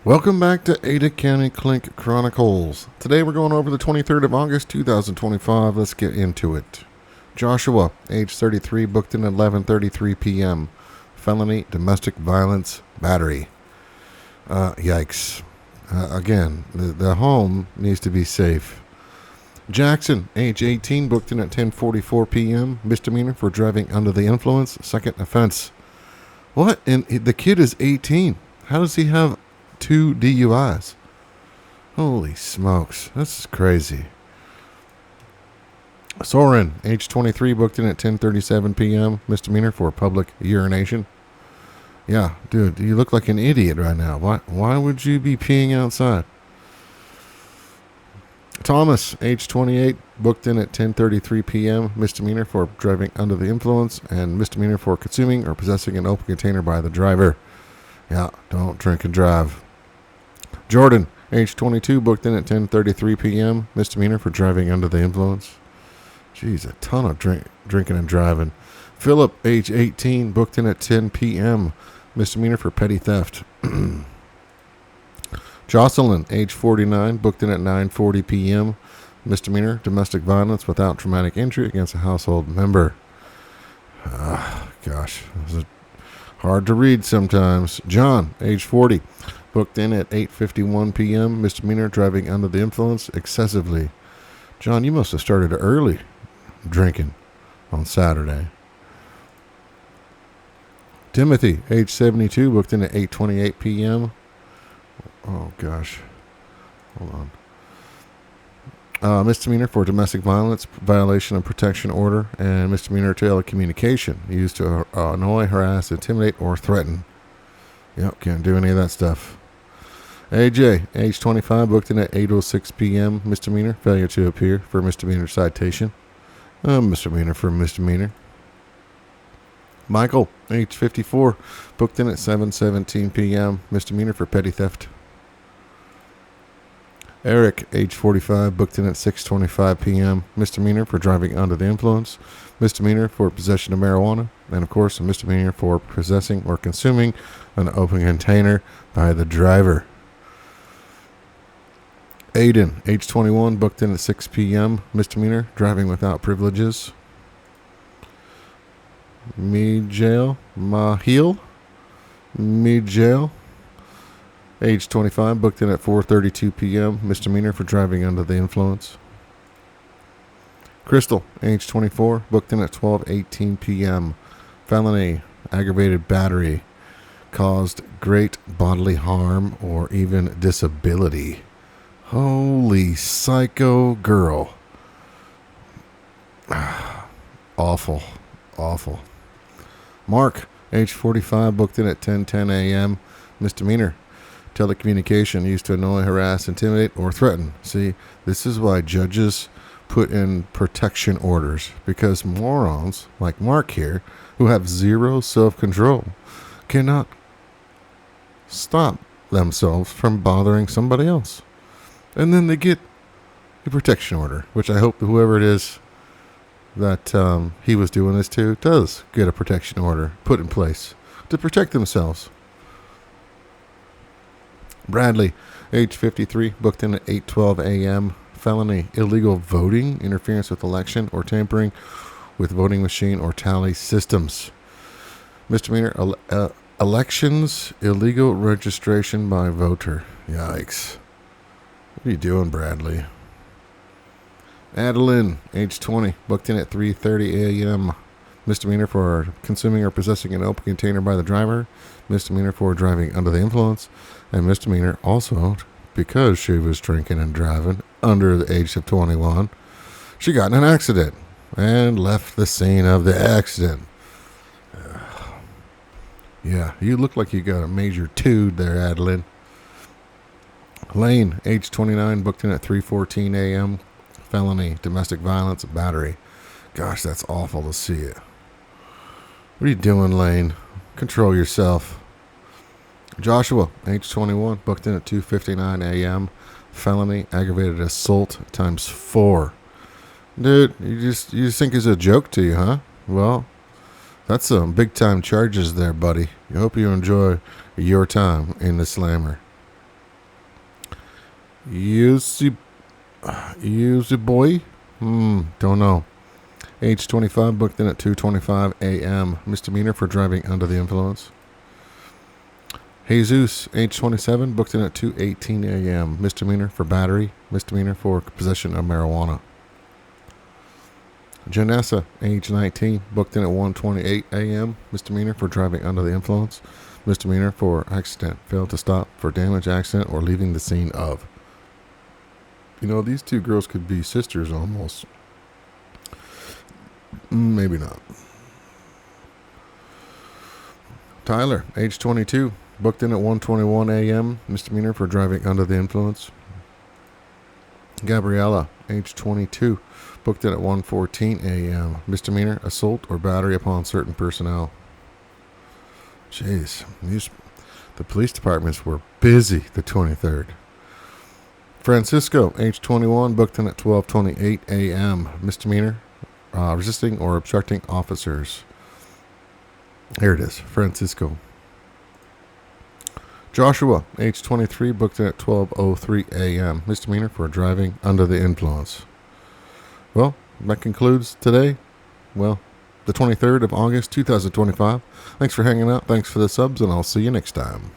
Welcome back to Ada County Clink Chronicles. Today we're going over the 23rd of August, 2025. Let's get into it. Joshua, age 33, booked in at 11:33 p.m. Felony domestic violence battery. Yikes. Again, the home needs to be safe. Jackson, age 18, booked in at 10:44 p.m. Misdemeanor for driving under the influence. Second offense. What? And the kid is 18. How does he have 2 DUIs? Holy smokes. This is crazy. Soren, age 23, booked in at 10:37 p.m. Misdemeanor for public urination. Yeah, dude, you look like an idiot right now. Why would you be peeing outside? Thomas, age 28, booked in at 10:33 p.m. Misdemeanor for driving under the influence and misdemeanor for consuming or possessing an open container by the driver. Yeah, don't drink and drive. Jordan, age 22, booked in at 10:33 p.m. Misdemeanor for driving under the influence. Jeez, a ton of drinking and driving. Philip, age 18, booked in at 10 p.m. Misdemeanor for petty theft. Jocelyn, age 49, booked in at 9:40 p.m. Misdemeanor, domestic violence without traumatic injury against a household member. Gosh, this is hard to read sometimes. John, age 40, booked in at 8:51 p.m. Misdemeanor, driving under the influence excessively. John, you must have started early drinking on Saturday. Timothy, age 72, booked in at 8:28 p.m. Oh, gosh. Hold on. Misdemeanor for domestic violence, violation of protection order, and misdemeanor telecommunication used to annoy, harass, intimidate, or threaten. Yep, can't do any of that stuff. AJ, age 25, booked in at 8:06 p.m. Misdemeanor, failure to appear for misdemeanor citation. Misdemeanor for misdemeanor. Michael, age 54, booked in at 7:17 p.m. Misdemeanor for petty theft. Eric, age 45, booked in at 6:25 p.m. Misdemeanor for driving under the influence. Misdemeanor for possession of marijuana. And, of course, a misdemeanor for possessing or consuming an open container by the driver. Aiden, age 21, booked in at 6 p.m. Misdemeanor, driving without privileges. Mijal, age 25, booked in at 4:32 p.m. Misdemeanor for driving under the influence. Crystal, age 24, booked in at 12:18 p.m. Felony, aggravated battery, caused great bodily harm or even disability. Holy psycho girl. Awful. Mark, age 45, booked in at 10:10 a.m. Misdemeanor, telecommunication used to annoy, harass, intimidate, or threaten. See, this is why judges put in protection orders, because morons like Mark here, who have zero self-control, cannot stop themselves from bothering somebody else. And then they get a protection order, which I hope whoever it is that he was doing this to does get a protection order put in place to protect themselves. Bradley, age 53, booked in at 8:12 a.m. Felony, illegal voting, interference with election, or tampering with voting machine or tally systems. Misdemeanor, elections, illegal registration by voter. Yikes. What are you doing, Bradley? Adeline, age 20, booked in at 3:30 a.m. Misdemeanor for consuming or possessing an open container by the driver. Misdemeanor for driving under the influence. And misdemeanor also because she was drinking and driving under the age of 21. She got in an accident and left the scene of the accident. Yeah, you look like you got a major tood there, Adeline. Lane, age 29, booked in at 3:14 a.m. Felony, domestic violence, battery. Gosh, that's awful to see it. What are you doing, Lane? Control yourself. Joshua, age 21, booked in at 2:59 a.m. Felony, aggravated assault times 4. Dude, you just think it's a joke to you, huh? Well, that's some big time charges there, buddy. I hope you enjoy your time in the slammer. Yuzi boy? Don't know. Age 25, booked in at 2:25 a.m. Misdemeanor for driving under the influence. Jesus, age 27, booked in at 2:18 a.m. Misdemeanor for battery. Misdemeanor for possession of marijuana. Janessa, age 19, booked in at 1:28 a.m. Misdemeanor for driving under the influence. Misdemeanor for accident. Failed to stop for damage, accident, or leaving the scene of. You know, these two girls could be sisters almost. Maybe not. Tyler, age 22, booked in at 1:21 a.m. Misdemeanor for driving under the influence. Gabriella, age 22, booked in at 1:14 a.m. Misdemeanor, assault or battery upon certain personnel. Jeez, the police departments were busy the 23rd. Francisco, age 21, booked in at 12:28 a.m. Misdemeanor, resisting or obstructing officers. Here it is, Francisco. Joshua, age 23, booked in at 12:03 a.m. Misdemeanor for driving under the influence. Well, that concludes today. Well, the 23rd of August, 2025. Thanks for hanging out. Thanks for the subs, and I'll see you next time.